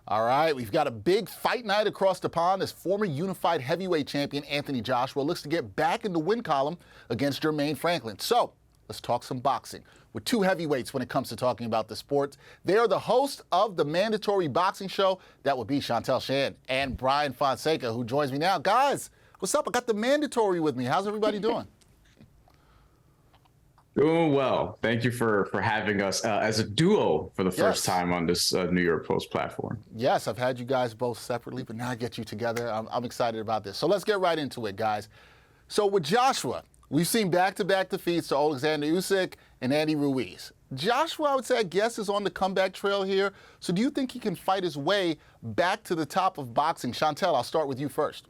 All right, we've got a big fight night across the pond as former unified heavyweight champion Anthony Joshua looks to get back in the win column against Jermaine Franklin. So let's talk some boxing. With two heavyweights when it comes to talking about the sport. They are the host of the mandatory boxing show. That would be Shantelle and Bryan Fonseca, who joins me now. Guys, what's up? I got the mandatory with me. How's everybody doing? Doing well. Thank you for having us as a duo for the first time on this New York Post platform. Yes, I've had you guys both separately, but now I get you together. I'm excited about this. So let's get right into it, guys. So with Joshua, we've seen back-to-back defeats to Alexander Usyk and Andy Ruiz. Joshua, I would say, I guess, is on the comeback trail here. So do you think he can fight his way back to the top of boxing? Shantelle, I'll start with you first.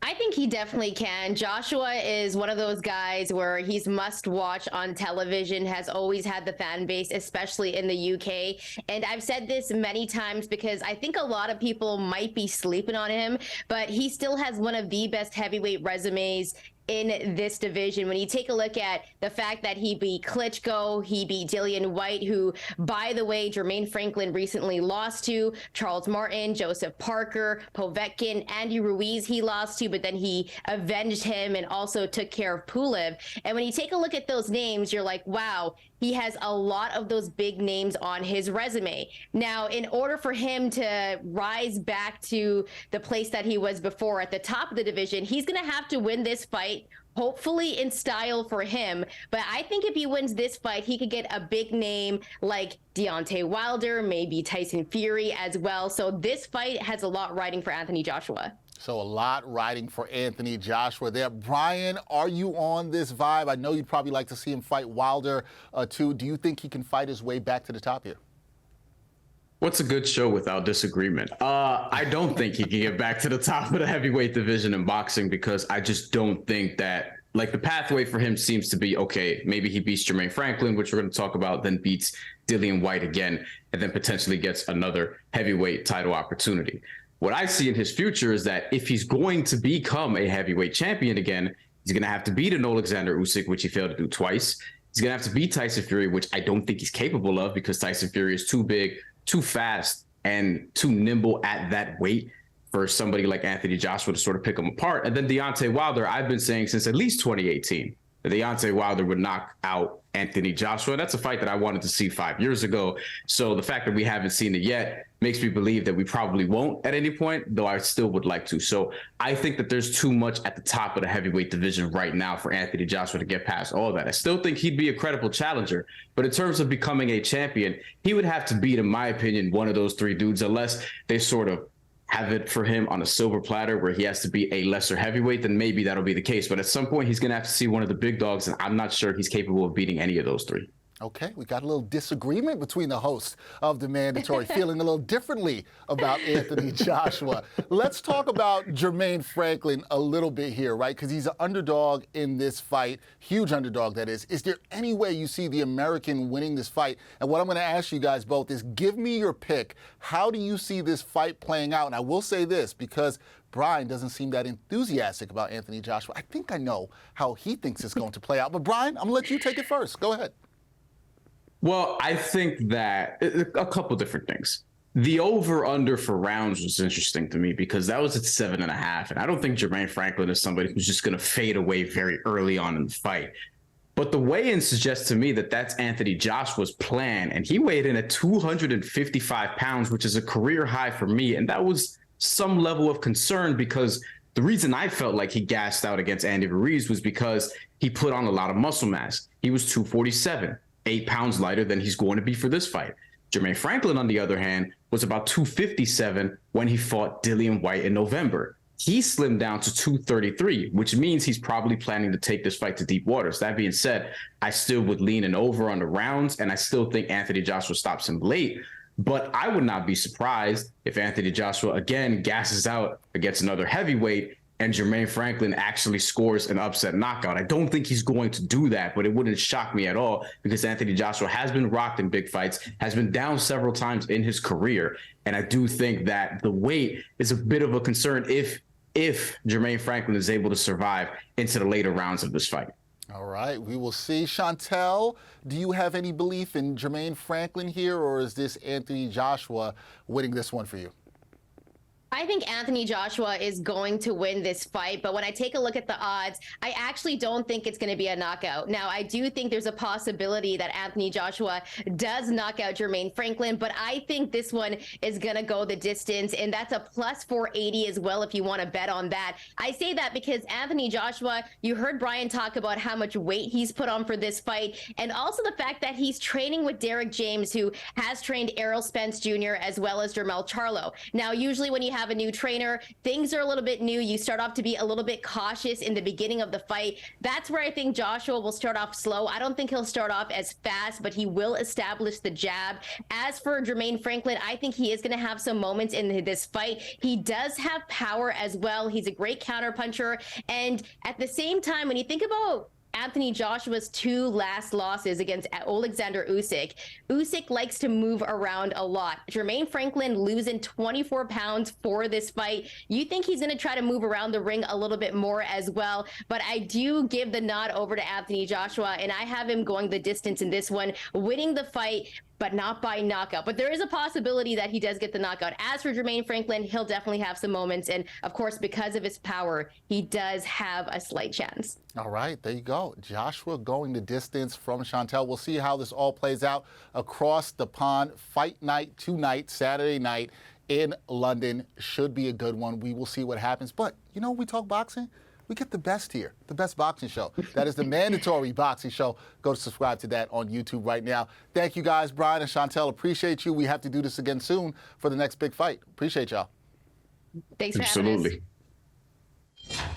I think he definitely can. Joshua is one of those guys where he's must watch on television, has always had the fan base, especially in the UK. And I've said this many times because I think a lot of people might be sleeping on him, but he still has one of the best heavyweight resumes in this division. When you take a look at the fact that he beat Klitschko, he beat Dillian White, who, by the way, Jermaine Franklin recently lost to, Charles Martin, Joseph Parker, Povetkin, Andy Ruiz he lost to, but then he avenged him and also took care of Pulev. And when you take a look at those names, you're like, wow, he has a lot of those big names on his resume. Now, in order for him to rise back to the place that he was before at the top of the division, he's going to have to win this fight, hopefully in style for him. But I think if he wins this fight, he could get a big name like Deontay Wilder, maybe Tyson Fury as well. So this fight has a lot riding for Anthony Joshua. So a lot riding for Anthony Joshua there. Bryan, are you on this vibe? I know you'd probably like to see him fight Wilder too. Do you think he can fight his way back to the top here? What's a good show without disagreement? I don't think he can get back to the top of the heavyweight division in boxing because I just don't think that, like, the pathway for him seems to be, okay, maybe he beats Jermaine Franklin, which we're going to talk about, then beats Dillian White again, and then potentially gets another heavyweight title opportunity. What I see in his future is that if he's going to become a heavyweight champion again, he's going to have to beat an Alexander Usyk, which he failed to do twice. He's going to have to beat Tyson Fury, which I don't think he's capable of because Tyson Fury is too big, too fast, and too nimble at that weight for somebody like Anthony Joshua to sort of pick him apart. And then Deontay Wilder, I've been saying since at least 2018 that Deontay Wilder would knock out Anthony Joshua. That's a fight that I wanted to see 5 years ago. So the fact that we haven't seen it yet makes me believe that we probably won't at any point, though I still would like to. So I think that there's too much at the top of the heavyweight division right now for Anthony Joshua to get past all that. I still think he'd be a credible challenger, but in terms of becoming a champion, he would have to beat, in my opinion, one of those three dudes, unless they sort of have it for him on a silver platter where he has to be a lesser heavyweight, then maybe that'll be the case. But at some point, he's going to have to see one of the big dogs, and I'm not sure he's capable of beating any of those three. Okay, we got a little disagreement between the hosts of the mandatory, feeling a little differently about Anthony Joshua. Let's talk about Jermaine Franklin a little bit here, right? Because he's an underdog in this fight, huge underdog, that is. Is there any way you see the American winning this fight? And what I'm going to ask you guys both is give me your pick. How do you see this fight playing out? And I will say this, because Bryan doesn't seem that enthusiastic about Anthony Joshua. I think I know how he thinks it's going to play out. But Bryan, I'm going to let you take it first. Go ahead. Well, I think that a couple different things. The over-under for rounds was interesting to me because that was at 7.5. And I don't think Jermaine Franklin is somebody who's just going to fade away very early on in the fight. But the weigh-in suggests to me that that's Anthony Joshua's plan. And he weighed in at 255 pounds, which is a career high for me. And that was some level of concern because the reason I felt like he gassed out against Andy Ruiz was because he put on a lot of muscle mass. He was 247. 8 pounds lighter than he's going to be for this fight. Jermaine Franklin, on the other hand, was about 257 when he fought Dillian White in November. He slimmed down to 233, which means he's probably planning to take this fight to deep waters. That being said, I still would lean an over on the rounds, and I still think Anthony Joshua stops him late. But I would not be surprised if Anthony Joshua, again, gasses out against another heavyweight and Jermaine Franklin actually scores an upset knockout. I don't think he's going to do that, but it wouldn't shock me at all because Anthony Joshua has been rocked in big fights, has been down several times in his career. And I do think that the weight is a bit of a concern if Jermaine Franklin is able to survive into the later rounds of this fight. All right, we will see. Shantelle, do you have any belief in Jermaine Franklin here, or is this Anthony Joshua winning this one for you? I think Anthony Joshua is going to win this fight, but when I take a look at the odds, I actually don't think it's going to be a knockout. Now, I do think there's a possibility that Anthony Joshua does knock out Jermaine Franklin, but I think this one is going to go the distance, and that's a plus 480 as well if you want to bet on that. I say that because Anthony Joshua, you heard Bryan talk about how much weight he's put on for this fight, and also the fact that he's training with Derek James, who has trained Errol Spence Jr. as well as Jermell Charlo. Now, usually when you have a new trainer, things are a little bit new. You start off to be a little bit cautious in the beginning of the fight. That's where I think Joshua will start off slow. I don't think he'll start off as fast, but he will establish the jab. As for Jermaine Franklin, I think he is going to have some moments in this fight. He does have power as well. He's a great counterpuncher. And at the same time, when you think about Anthony Joshua's two last losses against Alexander Usyk. Usyk likes to move around a lot. Jermaine Franklin losing 24 pounds for this fight. You think he's going to try to move around the ring a little bit more as well, but I do give the nod over to Anthony Joshua, and I have him going the distance in this one, winning the fight, but not by knockout. But there is a possibility that he does get the knockout. As for Jermaine Franklin, he'll definitely have some moments. And of course, because of his power, he does have a slight chance. All right, there you go. Joshua going the distance from Shantelle. We'll see how this all plays out across the pond. Fight night tonight, Saturday night in London. Should be a good one. We will see what happens. But, you know, we talk boxing. We get the best here, the best boxing show. That is the Mandatory Boxing Show. Go to subscribe to that on YouTube right now. Thank you guys, Bryan and Shantelle. Appreciate you. We have to do this again soon for the next big fight. Appreciate y'all. Thanks for having us. Absolutely.